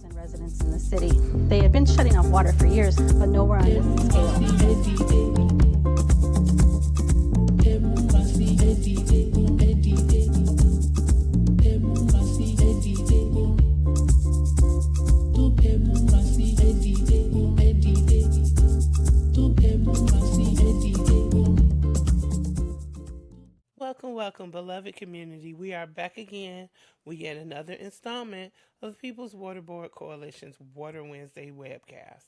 1,000 residents in the city. They had been shutting off water for years, but nowhere on this scale. Welcome, beloved community. We are back again with yet another installment of the People's Water Board Coalition's Water Wednesday webcast.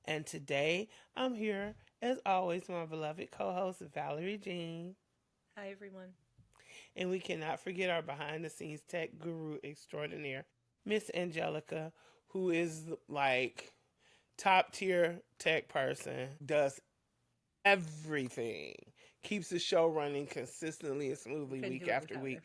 And today, I'm here, as always, with my beloved co-host, Valerie Jean. Hi, everyone. And we cannot forget our behind-the-scenes tech guru extraordinaire, Miss Angelica, who is like top-tier tech person, does everything, keeps the show running consistently and smoothly week after week,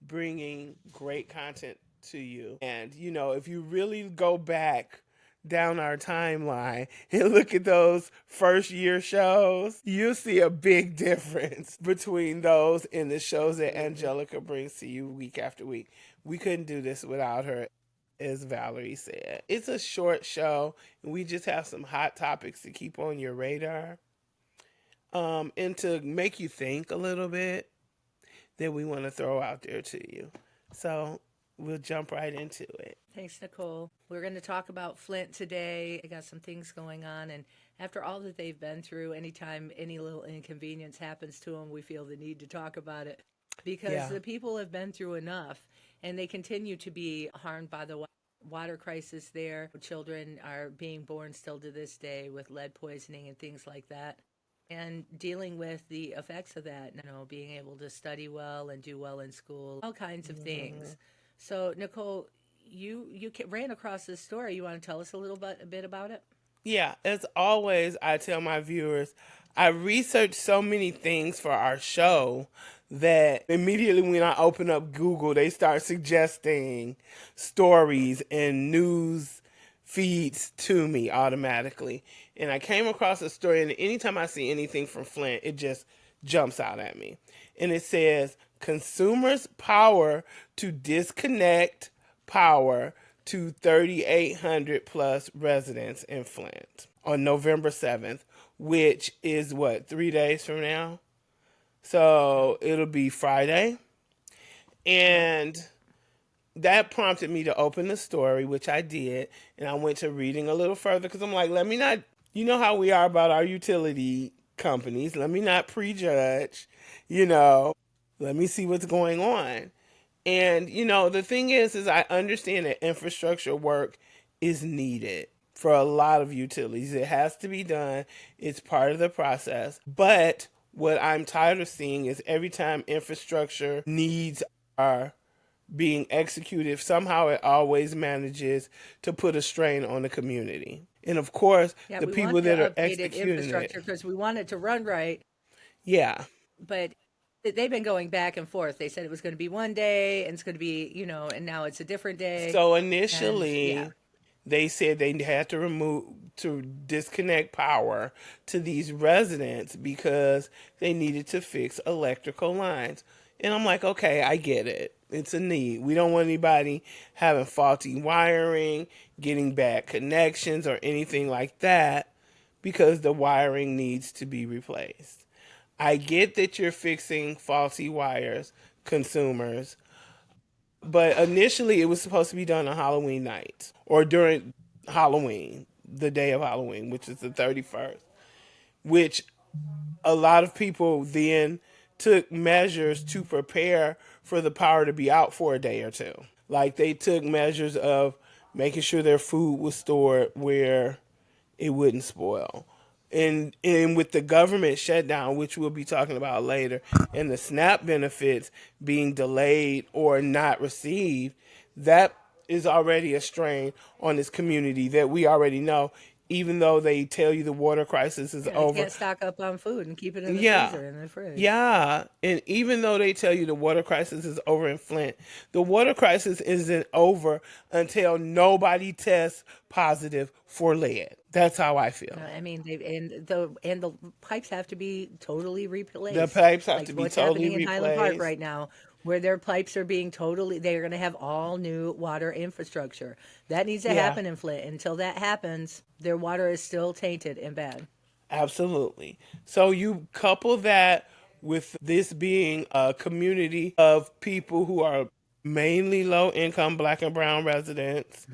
bringing great content to you. And, you know, if you really go back down our timeline and look at those first year shows, you'll see a big difference between those and the shows that Angelica brings to you week after week. We couldn't do this without her. As Valerie said, it's a short show, and we just have some hot topics to keep on your radar. And to make you think a little bit that we want to throw out there to you. So we'll jump right into it. Thanks, Nicole. We're going to talk about Flint today. I got some things going on, and after all that they've been through, anytime any little inconvenience happens to them, we feel the need to talk about it because the people have been through enough, and they continue to be harmed by the water crisis there. Children are being born still to this day with lead poisoning and things like that. And dealing with the effects of that, you know, being able to study well and do well in school, all kinds of things. So, Nicole, you ran across this story. You want to tell us a bit about it? Yeah, as always, I tell my viewers, I research so many things for our show that immediately when I open up Google, they start suggesting stories and news feeds to me automatically. And I came across a story, and anytime I see anything from Flint, it just jumps out at me. And it says, consumers' power to disconnect power to 3,800 plus residents in Flint on November 7th, which is what, 3 days from now? So it'll be Friday. And that prompted me to open the story, which I did, and I went to reading a little further because I'm like, let me not, you know how we are about our utility companies, let me not prejudge, you know, let me see what's going on. And, you know, the thing is I understand that infrastructure work is needed for a lot of utilities. It has to be done. It's part of the process. But what I'm tired of seeing is every time infrastructure needs are being executed, somehow it always manages to put a strain on the community. And of course, the people that are executing infrastructure because we want it to run right. Yeah. But they've been going back and forth. They said it was going to be one day and it's going to be, you know, and now it's a different day. So initially, they said they had to disconnect power to these residents because they needed to fix electrical lines. And I'm like, okay, I get it. It's a need. We don't want anybody having faulty wiring, getting bad connections, or anything like that because the wiring needs to be replaced. I get that you're fixing faulty wires, consumers, but initially it was supposed to be done on Halloween night or during Halloween, the day of Halloween, which is the 31st, which a lot of people then took measures to prepare for the power to be out for a day or two. Like they took measures of making sure their food was stored where it wouldn't spoil. And with the government shutdown, which we'll be talking about later, and the SNAP benefits being delayed or not received, that is already a strain on this community that we already know. Even though they tell you the water crisis is over. You can't stock up on food and keep it in the freezer and the fridge. Yeah. And even though they tell you the water crisis is over in Flint, the water crisis isn't over until nobody tests positive for lead. That's how I feel. I mean, the pipes have to be totally replaced. The pipes have to be totally replaced. What's happening in Highland Park right now where their pipes are being totally, they're going to have all new water infrastructure. That needs to Yeah, happen in Flint. Until that happens, their water is still tainted and bad. absolutely. So you couple that with this being a community of people who are mainly low income black and brown residents,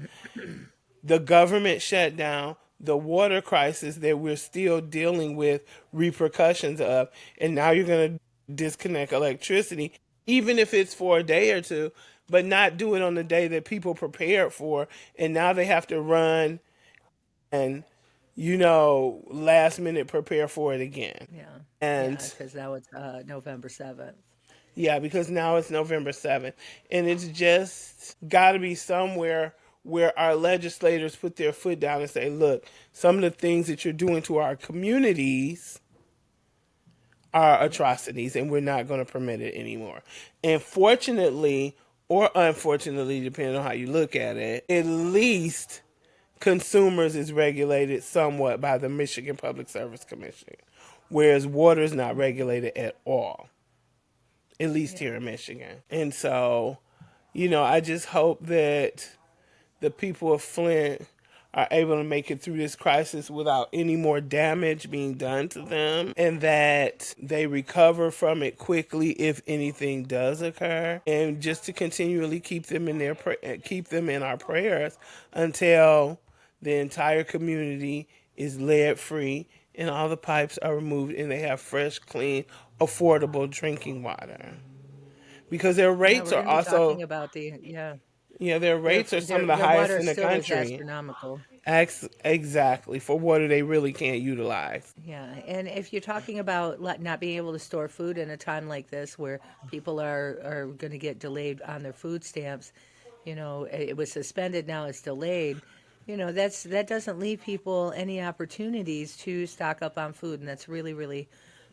the government shutdown, the water crisis that we're still dealing with repercussions of, and now you're going to disconnect electricity, even if it's for a day or two, but not do it on the day that people prepared for, and now they have to run and last minute prepare for it again. Yeah. Yeah, And because now it's November 7th. yeah, because now it's November 7th. And it's just got to be somewhere where our legislators put their foot down and say, look, some of the things that you're doing to our communities are atrocities and we're not going to permit it anymore. And fortunately, or unfortunately, depending on how you look at it, at least consumers is regulated somewhat by the Michigan Public Service Commission, whereas water is not regulated at all, at least Yeah. here in Michigan. And so, I just hope that the people of Flint are able to make it through this crisis without any more damage being done to them, and that they recover from it quickly if anything does occur, and just to continually keep them in keep them in our prayers until the entire community is lead free and all the pipes are removed and they have fresh, clean, affordable drinking water, because their Yeah, rates we're are going to be also talking about yeah, their rates are some of the their highest water in the still is country. astronomical. Exactly, for water they really can't utilize. Yeah, and if you're talking about not being able to store food in a time like this where people are going to get delayed on their food stamps, it was suspended, now it's delayed. That doesn't leave people any opportunities to stock up on food, and that's really, really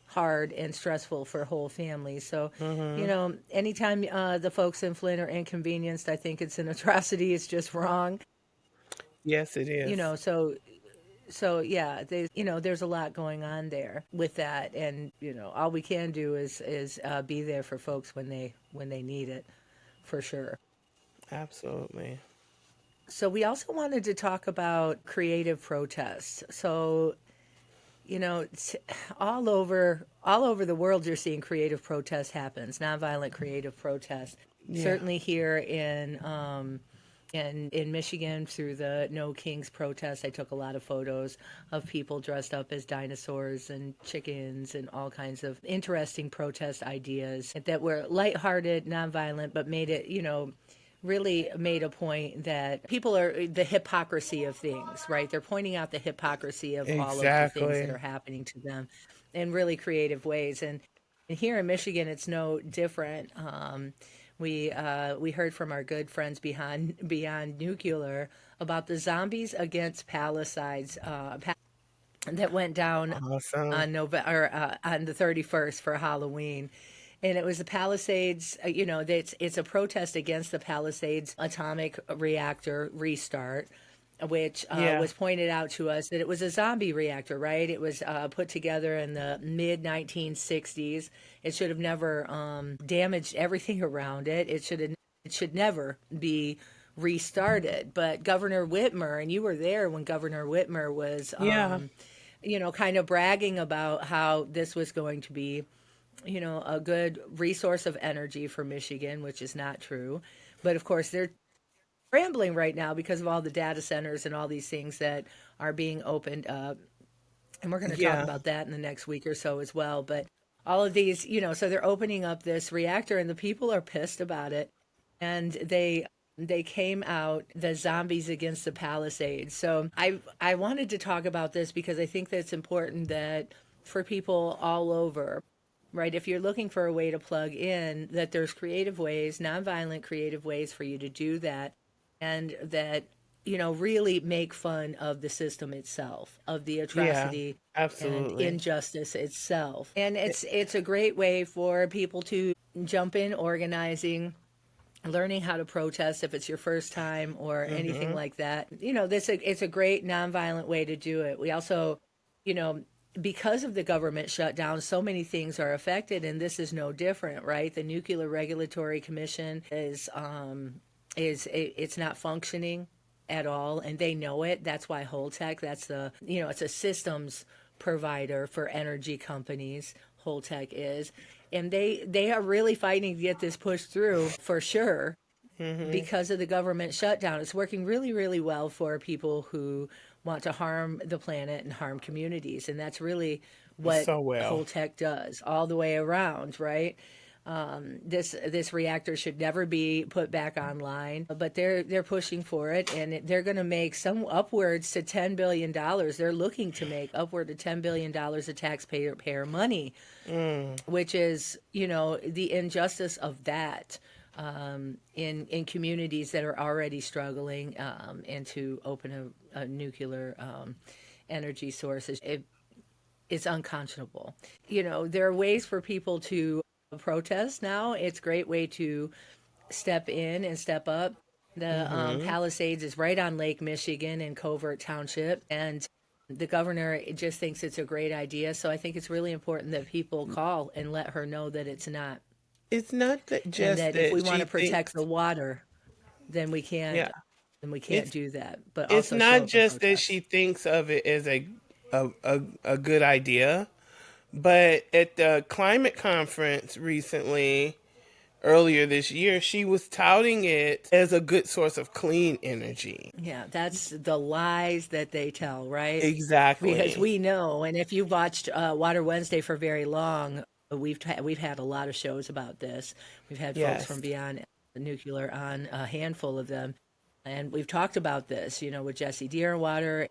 hard and stressful for whole families. So, anytime the folks in Flint are inconvenienced, I think it's an atrocity. It's just wrong. Yes, it You is. know, so yeah, there's a lot going on there with that, and all we can do is be there for folks when they need it, for sure. Absolutely. So we also wanted to talk about creative protests. So it's all over the world, you're seeing creative protest happens, nonviolent creative protest. Yeah. Certainly here in Michigan through the No Kings protest, I took a lot of photos of people dressed up as dinosaurs and chickens and all kinds of interesting protest ideas that were lighthearted, nonviolent, but made it, really made a point that people are the hypocrisy of things, right? They're pointing out the hypocrisy of all of the things that Exactly. are happening to them in really creative ways. And here in Michigan, it's no different. We heard from our good friends Beyond Nuclear about the Zombies Against Palisades that went down Awesome. on November on the 31st for Halloween. And it was the Palisades. It's a protest against the Palisades atomic reactor restart, which Yeah. was pointed out to us that it was a zombie reactor, right? It was put together in the mid 1960s. It should have never damaged everything around it. It should never be restarted. But Governor Whitmer, and you were there when Governor Whitmer was, Yeah. kind of bragging about how this was going to be, a good resource of energy for Michigan, which is not true. But of course, they're scrambling right now because of all the data centers and all these things that are being opened up. And we're going to talk Yeah. about that in the next week or so as well. But all of these, so they're opening up this reactor and the people are pissed about it. And they came out the Zombies Against the Palisades. So I wanted to talk about this because I think that it's important that for people all over, right, if you're looking for a way to plug in, that there's creative ways, nonviolent creative ways for you to do that, and that really make fun of the system itself, of the Yeah. atrocity and Absolutely. injustice itself. And it's a great way for people to jump in organizing, learning how to protest if it's your first time or anything Mm-hmm. like that. It's a great nonviolent way to do it. We also, you know, because of the government shutdown, so many things are affected, and this is no different, right? The Nuclear Regulatory Commission it's not functioning at all, and they know it. That's why Holtec, it's a systems provider for energy companies. Holtec is, and they are really fighting to get this pushed through for sure because of the government shutdown. It's working really, really well for people who want to harm the planet and harm communities. And that's really what So well. Holtec does all the way around, right? This reactor should never be put back online, but they're pushing for it, and they're going to make some upwards to $10 billion. They're looking to make upward to $10 billion of taxpayer money, which is the injustice of that in communities that are already struggling, and to open a nuclear energy sources. It's unconscionable. There are ways for people to protest now. It's a great way to step in and step up. The Palisades is right on Lake Michigan in Covert Township, and the governor just thinks it's a great idea. So I think it's really important that people call and let her know that it's not. It's not that And just that if we that want she to protect thinks, the water, then we yeah, can't it's do that. But it's also show not up and just that she protest. thinks of it as a good idea, but at the climate conference recently, earlier this year, she was touting it as a good source of clean energy. Yeah, that's the lies that they tell, right? Because Exactly. we know, and if you've watched Water Wednesday for very long, we've had a lot of shows about this. We've had folks Yes. from Beyond Nuclear on, a handful of them, and we've talked about this, with Jesse Deerwater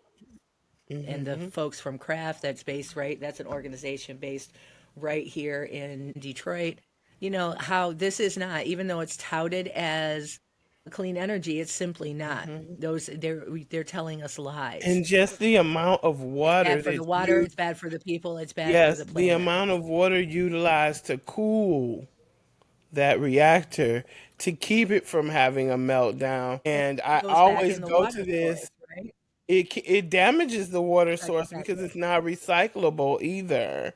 and the Hmm. folks from Kraft. That's an organization based right here in Detroit. How this is not, even though it's touted as clean energy, it's simply not. Hmm. They're telling us lies. And just the amount of It's water bad for the that's water, used. it's bad for the people, it's bad for Yes, the the planet. amount of water utilized to cool that reactor to keep it from having a meltdown. And And I it goes back always in the go water to source, this. right? It damages the water Right, source because exactly. it's not recyclable either.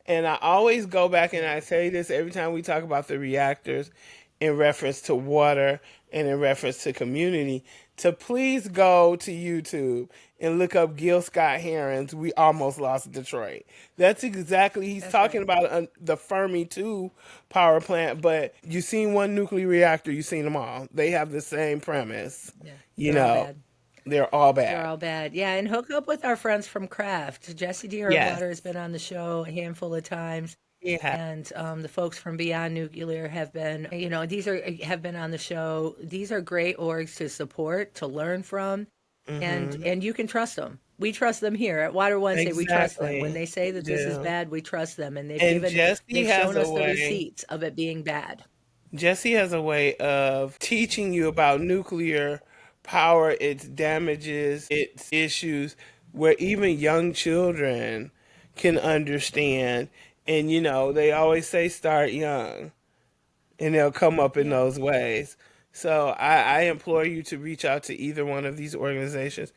And I always go back and Yeah. I say this every time we talk about the reactors in reference to water and in reference to community to please go to YouTube and look up Gil Scott Heron's We Almost Lost Detroit. That's exactly, he's That's talking right. about the Fermi 2 power plant, but you seen one nuclear reactor, you seen them all. They have the same premise. Yeah. You They're all know, bad. they're all They're bad. all bad. Yeah, and hook up with our friends from Kraft. Jesse Yes. Deerwater has been on the show a handful of times. Yeah. And the folks from Beyond Nuclear have been, these have been on the show. These are great orgs to support, to learn from, Hmm. and you can trust them. We trust them here at Water Wednesday. We trust them when Exactly. they say We that this is do. bad. We trust them, and And Jesse they've has shown a us the way. receipts of it being bad. Jesse has a way of teaching you about nuclear power, its damages, its issues, where even young children can understand. And they always say start young, and they'll come up in Yeah. those ways. So I implore you to reach out to either one of these organizations,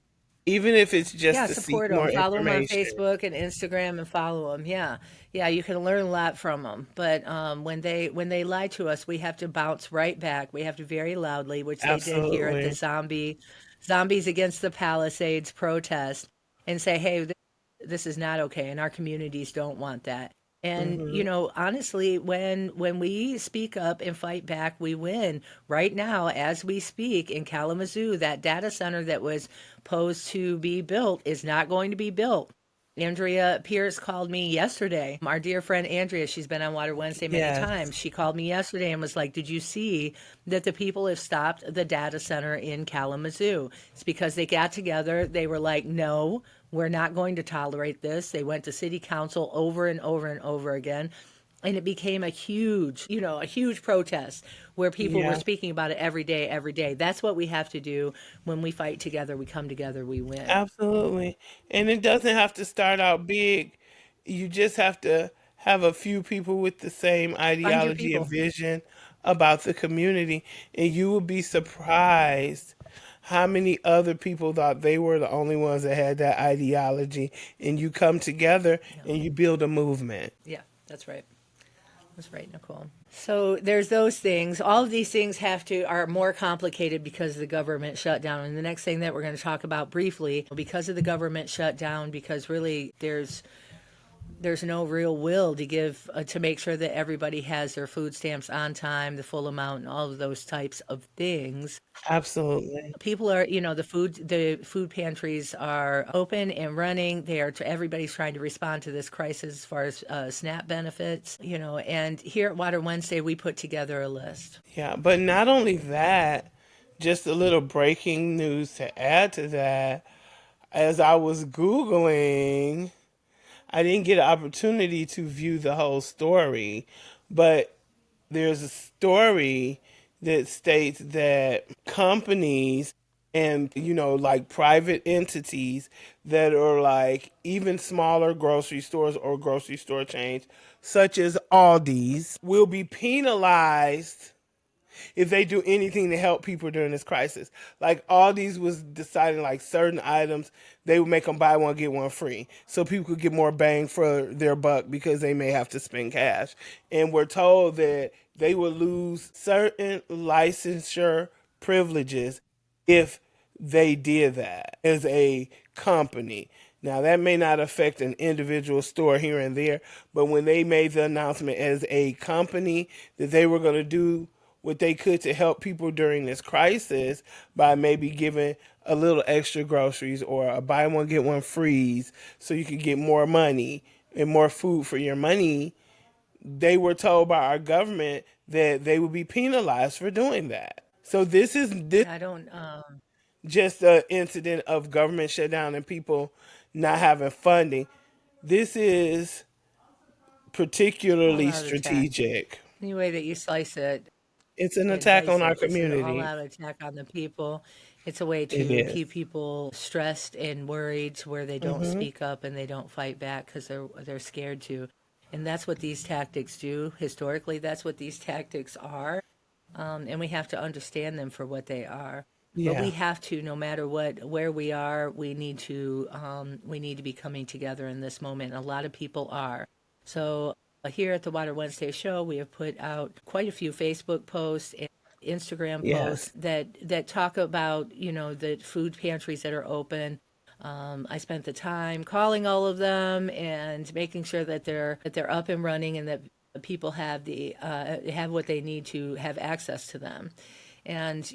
even if it's just Yeah, to seek support them. more Follow them on information. Facebook and Instagram, and follow them. Yeah, yeah, you can learn a lot from them. But when they lie to us, we have to bounce right back. We have to very loudly, which they did here at the Absolutely. Zombies Against the Palisades protest, and say, hey, this is not okay, and our communities don't want that. And Hmm. honestly, when we speak up and fight back, we win. Right now, as we speak in Kalamazoo, that data center that was posed to be built is not going to be built. Andrea Pierce called me yesterday. Our dear friend Andrea, she's been on Water Wednesday many Yes. times. She called me yesterday and was like, "Did you see that the people have stopped the data center in Kalamazoo?" It's because they got together. They were like, "No, we're not going to tolerate this." They went to city council over and over and over again. And it became a huge protest where people were Yeah. speaking about it every day, every day. That's what we have to do. When we fight together, we come together, we win. Absolutely. And it doesn't have to start out big. You just have to have a few people with the same Find your ideology and people. vision about the community. And you will be surprised how many other people thought they were the only ones that had that ideology, and you come together and you build a movement. Yeah, that's right. That's right, Nicole. So there's those things. All of these things are more complicated because of the government shutdown. And the next thing that we're going to talk about briefly, because of the government shutdown, because really there's no real will to give to make sure that everybody has their food stamps on time, the full amount, and all of those types of things. Absolutely. People are, the food pantries are open and running. Everybody's trying to respond to this crisis as far as SNAP benefits, and here at Water Wednesday, we put together a list. Yeah, but not only that, just a little breaking news to add to that. As I was Googling, I didn't get an opportunity to view the whole story, but there's a story that states that companies and, like private entities that are like even smaller grocery stores or grocery store chains, such as Aldi's, will be penalized if they do anything to help people during this crisis. Like Aldi's was deciding like certain items, they would make them buy one, get one free. So people could get more bang for their buck because they may have to spend cash. And we're told that they would lose certain licensure privileges if they did that as a company. Now, that may not affect an individual store here and there, but when they made the announcement as a company that they were going to do what they could to help people during this crisis by maybe giving a little extra groceries or a buy one get one freeze so you could get more money and more food for your money, they were told by our government that they would be penalized for doing that. So this I don't. just an incident of government shutdown and people not having funding. This is particularly All-out attack. strategic. Any way that you slice it, It's an and attack dice on our it, it's an community. all-out attack on the people. It's a way It to is. keep people stressed and worried to where they don't speak up and they don't fight back because they're scared to. And that's what these tactics do. Historically, that's what these tactics are. And we have to understand them for what they are. But we Yeah. have to, no matter where we are, we need to be coming together in this moment. And a lot of people are. So here at the Water Wednesday show, we have put out quite a few Facebook posts and Instagram Yes. posts that talk about, the food pantries that are open. I spent the time calling all of them and making sure that they're up and running and that people have have what they need to have access to them. And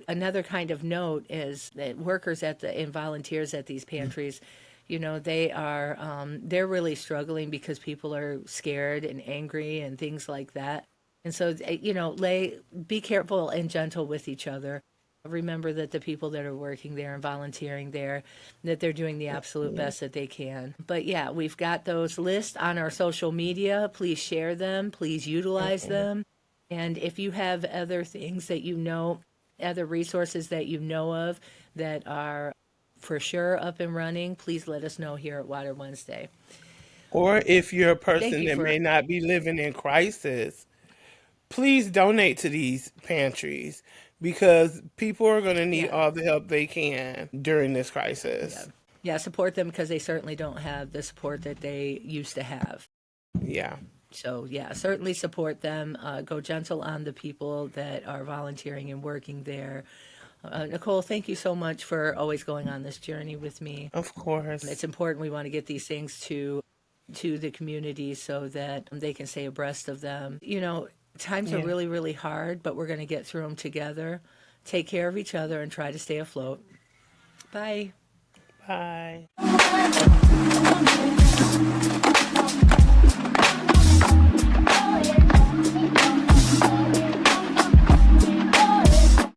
another kind of note is that workers and volunteers at these pantries, they're really struggling because people are scared and angry and things like that. And so, be careful and gentle with each other. Remember that the people that are working there and volunteering there, that they're doing the absolute best that they can. But yeah, we've got those lists on our social media. Please share them. Please utilize them. And if you have other things that other resources that you know of that are for sure up and running, please let us know here at Water Wednesday. Or if you're a Thank person you that for may not be living in crisis, please donate to these pantries because people are going to need yeah. all the help they can during this Yeah. crisis. Yeah, support them because they certainly don't have the support that they used to have. Yeah. So, yeah, certainly support them. Go gentle on the people that are volunteering and working there. Nicole, thank you so much for always going on this journey with me. Of course. It's important. We want to get these things to the community so that they can stay abreast of them. Times are Yeah. really, really hard, but we're going to get through them together. Take care of each other and try to stay afloat. Bye. Bye.